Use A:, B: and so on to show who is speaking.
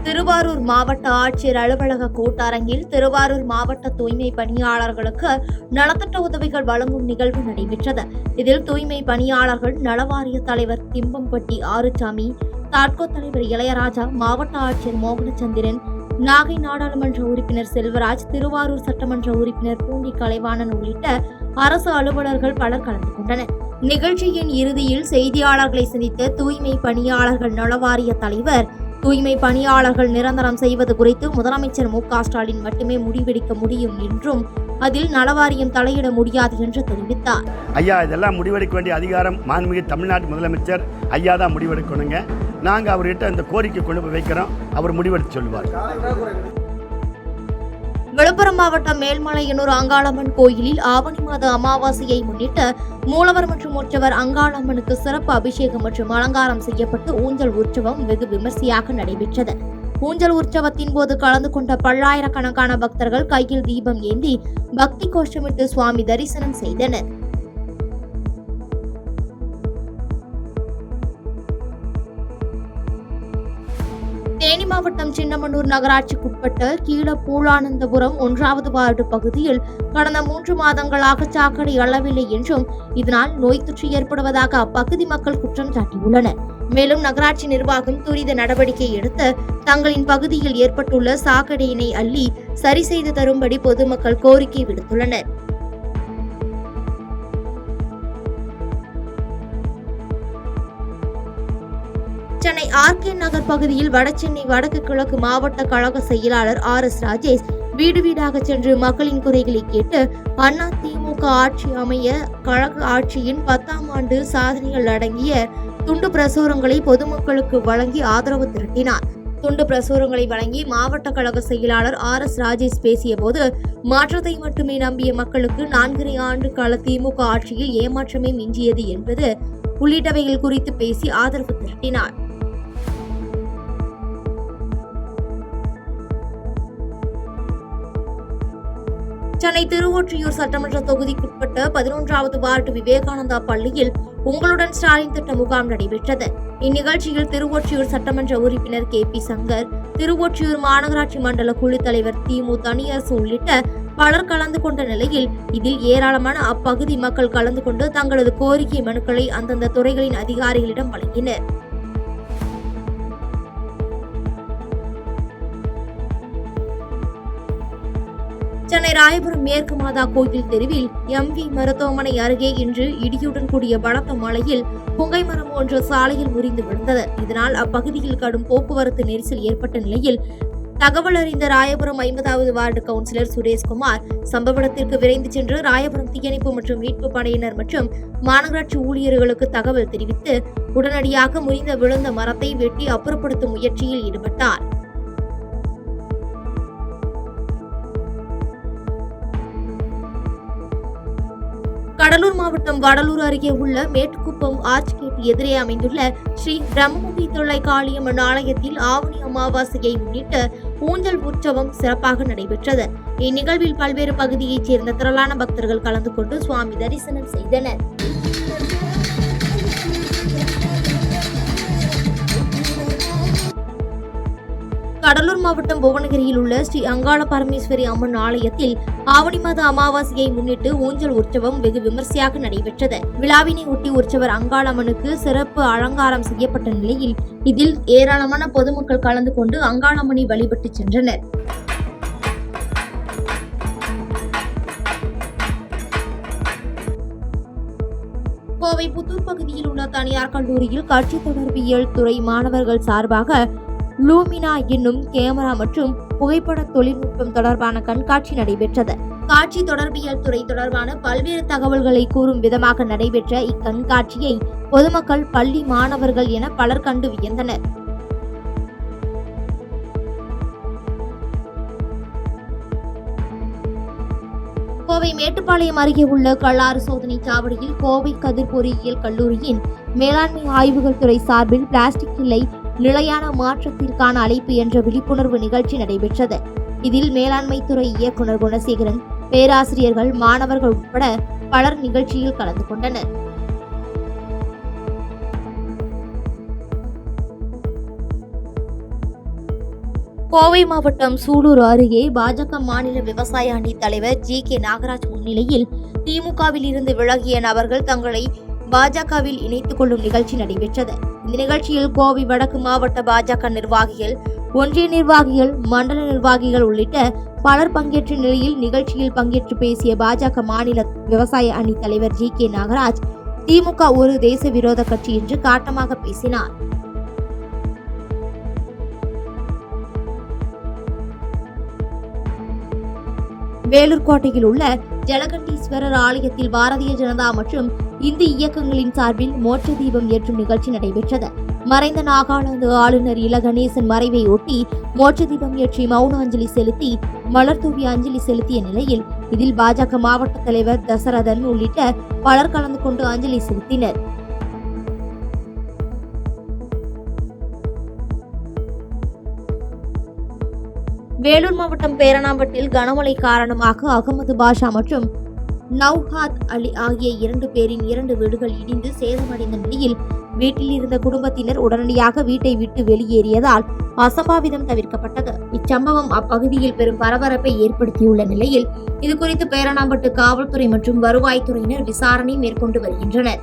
A: திருவாரூர் மாவட்ட ஆட்சியர் அலுவலக கூட்டரங்கில் திருவாரூர் மாவட்ட தூய்மை பணியாளர்களுக்கு நலத்திட்ட உதவிகள் வழங்கும் நிகழ்வு நடைபெற்றது. இதில் தூய்மை பணியாளர்கள் நலவாரிய தலைவர் திம்பம்பட்டி ஆறுசாமி, தாட்கோ தலைவர் இளையராஜா, மாவட்ட ஆட்சியர் மோகனச்சந்திரன், நாகை நாடாளுமன்ற உறுப்பினர் செல்வராஜ், திருவாரூர் சட்டமன்ற உறுப்பினர் பூண்டி கலைவாணன் உள்ளிட்ட அரசு அலுவலர்கள் பலர் கலந்து கொண்டனர். நிகழ்ச்சியின் இறுதியில் செய்தியாளர்களை சந்தித்த தூய்மை பணியாளர்கள் நலவாரிய தலைவர், தூய்மை பணியாளர்கள் நிரந்தரம் செய்வது குறித்து முதலமைச்சர் மு.க.ஸ்டாலின் மட்டுமே முடிவெடுக்க முடியும் என்றும் அதில் நலவாரியம் தலையிட முடியாது என்று தெரிவித்தார்.
B: ஐயா, இதெல்லாம் முடிவெடுக்க வேண்டிய அதிகாரம் மாண்புமிகு தமிழ்நாட்டு முதலமைச்சர் ஐயா தான் முடிவெடுக்கணுங்க. நாங்கள் அவர்கிட்ட இந்த கோரிக்கை கொண்டு போய் வைக்கிறோம், அவர் முடிவெடுத்து சொல்லுவார்.
A: விழுப்புரம் மாவட்டம் மேல்மலையனூர் அங்காளம்மன் கோயிலில் ஆவணி மாத அமாவாசையை முன்னிட்டு மூலவர் மற்றும் உற்சவர் அங்காளம்மனுக்கு சிறப்பு அபிஷேகம் மற்றும் அலங்காரம் செய்யப்பட்டு ஊஞ்சல் உற்சவம் வெகு விமர்சையாக நடைபெற்றது. ஊஞ்சல் உற்சவத்தின் போது கலந்து கொண்ட பல்லாயிரக்கணக்கான பக்தர்கள் கையில் தீபம் ஏந்தி பக்தி கோஷமிட்டு சுவாமி தரிசனம் செய்தனர். தேனி மாவட்டம் சின்னமனூர் நகராட்சிக்குட்பட்ட கீழப்பூலானந்தபுரம் 1வது வார்டு பகுதியில் கடந்த 3 மாதங்களாக சாக்கடை அளவில்லை என்றும் இதனால் நோய் தொற்று ஏற்படுவதாக அப்பகுதி மக்கள் குற்றம் சாட்டியுள்ளனர். மேலும் நகராட்சி நிர்வாகம் துரித நடவடிக்கை எடுத்து தங்களின் பகுதியில் ஏற்பட்டுள்ள சாக்கடையினை அள்ளி சரி செய்து தரும்படி பொதுமக்கள் கோரிக்கை விடுத்துள்ளனர். சென்னை ஆர்.கே. நகர் பகுதியில் வடசென்னை வடக்கு கிழக்கு மாவட்ட கழக செயலாளர் R.S. ராஜேஷ் வீடு வீடாக சென்று மக்களின் குறைகளை கேட்டு அண்ணா திமுக ஆட்சி அமைய கழக ஆட்சியின் 10ஆம் ஆண்டு சாதனைகள் அடங்கிய துண்டு பிரசுரங்களை பொதுமக்களுக்கு வழங்கி ஆதரவு திரட்டினார். துண்டு பிரசுரங்களை வழங்கி மாவட்ட கழக செயலாளர் R.S. ராஜேஷ் பேசிய போது, மாற்றத்தை மட்டுமே நம்பிய மக்களுக்கு 4.5 ஆண்டு கால திமுக ஆட்சியில் ஏமாற்றமே மிஞ்சியது என்பது உள்ளிட்டவைகள் குறித்து பேசி ஆதரவு திரட்டினார். சென்னை திருவொற்றியூர் சட்டமன்ற தொகுதிக்குட்பட்ட 11வது வார்டு விவேகானந்தா பள்ளியில் உங்களுடன் ஸ்டாலின் திட்ட முகாம் நடைபெற்றது. இந்நிகழ்ச்சியில் திருவொற்றியூர் சட்டமன்ற உறுப்பினர் K.P. சங்கர், திருவொற்றியூர் மாநகராட்சி மண்டல குழு தலைவர் தி.மு. தனியரசு உள்ளிட்ட பலர் கலந்து கொண்ட நிலையில் இதில் ஏராளமான அப்பகுதி மக்கள் கலந்து கொண்டு தங்களது கோரிக்கை மனுக்களை அந்தந்த துறைகளின் அதிகாரிகளிடம் வழங்கினர். சென்னை ராயபுரம் மேற்கு மாதா கோயில் தெருவில் MV மருத்துவமனை அருகே இன்று இடியுடன் கூடிய பலத்த மழையில் புங்கை மரம் ஒன்று சாலையில் முறிந்து விழுந்தது. இதனால் அப்பகுதியில் கடும் போக்குவரத்து நெரிசல் ஏற்பட்ட நிலையில் தகவல் அறிந்த ராயபுரம் 50வது வார்டு கவுன்சிலர் சுரேஷ்குமார் சம்பவ இடத்திற்கு விரைந்து சென்று ராயபுரம் தீயணைப்பு மற்றும் மீட்பு படையினர் மற்றும் மாநகராட்சி ஊழியர்களுக்கு தகவல் தெரிவித்து உடனடியாக முறிந்த விழுந்த மரத்தை வெட்டி அப்புறப்படுத்தும் முயற்சியில் ஈடுபட்டார். கடலூர் மாவட்டம் வடலூர் அருகே உள்ள மேட்டுக்குப்பம் ஆர்ச்கேட் எதிரே அமைந்துள்ள ஸ்ரீ பிரம்மமுகி தொல்லை காளியம்மன் ஆலயத்தில் ஆவணி அமாவாசையை முன்னிட்டு ஊஞ்சல் உற்சவம் சிறப்பாக நடைபெற்றது. இந்நிகழ்வில் பல்வேறு பகுதியைச் சேர்ந்த திரளான பக்தர்கள் கலந்து கொண்டு சுவாமி தரிசனம் செய்தனர். கடலூர் மாவட்டம் புவனகிரியில் உள்ள ஸ்ரீ அங்காள பரமேஸ்வரி அம்மன் ஆலயத்தில் ஆவணி மாத அமாவாசையை முன்னிட்டு ஊஞ்சல் உற்சவம் வெகு விமர்சையாக நடைபெற்றது. விழாவினை ஒட்டி உற்சவர் அங்காளம்மனுக்கு சிறப்பு அலங்காரம் செய்யப்பட்ட நிலையில் இதில் ஏராளமான பொதுமக்கள் கலந்து கொண்டு அங்காளம்மனை வழிபட்டு சென்றனர். கோவை புத்தூர் பகுதியில் உள்ள தனியார் கல்லூரியில் காட்சி தொடர்பியல் துறை மாணவர்கள் சார்பாக லூமினா என்னும் கேமரா மற்றும் புகைப்பட தொழில்நுட்பம் தொடர்பான கண்காட்சி நடைபெற்றது. காட்சி தொடர்பியல் துறை தொடர்பான பல்வேறு தகவல்களை கூறும் விதமாக நடைபெற்ற இக்கண்காட்சியை பொதுமக்கள், பள்ளி மாணவர்கள் என பலர் கண்டு வியந்தனர். கோவை மேட்டுப்பாளையம் அருகே உள்ள கல்லாறு சோதனை சாவடியில் கோவை கதிர் பொறியியல் கல்லூரியின் மேலாண்மை ஆய்வுகள் துறை சார்பில் பிளாஸ்டிக் இல்லை நிலையான மாற்றத்திற்கான அழைப்பு என்ற விழிப்புணர்வு நிகழ்ச்சி நடைபெற்றது. இதில் மேலாண்மை துறை இயக்குநர் குணசேகரன், பேராசிரியர்கள், மாணவர்கள் உட்பட பலர் நிகழ்ச்சியில் கலந்து கொண்டனர். கோவை மாவட்டம் சூலூர் அருகே பாஜக மாநில விவசாய அணி தலைவர் ஜி.கே. நாகராஜ் முன்னிலையில் திமுகவில் இருந்து விலகிய நபர்கள் தங்களை பாஜகவில் இணைத்துக் கொள்ளும் நிகழ்ச்சி நடைபெற்றது. இந்த நிகழ்ச்சியில் கோவை வடக்கு மாவட்ட பாஜக நிர்வாகிகள், ஒன்றிய நிர்வாகிகள், மண்டல நிர்வாகிகள் உள்ளிட்ட பலர் பங்கேற்ற நிலையில் நிகழ்ச்சியில் பங்கேற்று பேசிய பாஜக மாநில விவசாய அணி தலைவர் ஜி.கே. நாகராஜ், திமுக ஒரு தேச விரோத கட்சி என்று காட்டமாக பேசினார். வேலூர் கோட்டையில் உள்ள ஜலகண்டீஸ்வரர் ஆலயத்தில் பாரதிய ஜனதா மற்றும் இந்து இயக்கங்களின் சார்பில் மோட்ச தீபம் ஏற்றும் நிகழ்ச்சி நடைபெற்றது. மறைந்த நாகாலாந்து ஆளுநர் இல கணேசன் மறைவை ஒட்டி மோட்ச தீபம் ஏற்றி மௌன அஞ்சலி செலுத்தி மலர் தூவி அஞ்சலி செலுத்திய நிலையில் இதில் பாஜக மாவட்ட தலைவர் தசரதன் உள்ளிட்ட பலர் கலந்து கொண்டு அஞ்சலி செலுத்தினர். வேலூர் மாவட்டம் பேரணாம்பட்டில் கனமழை காரணமாக அகமது பாஷா மற்றும் நவ்ஹாத் அலி ஆகிய 2 பேரின் 2 வீடுகள் இடிந்து சேதமடைந்த நிலையில் வீட்டில் இருந்த குடும்பத்தினர் உடனடியாக வீட்டை விட்டு வெளியேறியதால் அசம்பாவிதம் தவிர்க்கப்பட்டது. இச்சம்பவம் அப்பகுதியில் பெரும் பரபரப்பை ஏற்படுத்தியுள்ள நிலையில் இதுகுறித்து பேரணாம்பட்டு காவல்துறை மற்றும் வருவாய்த்துறையினர் விசாரணை மேற்கொண்டு வருகின்றனர்.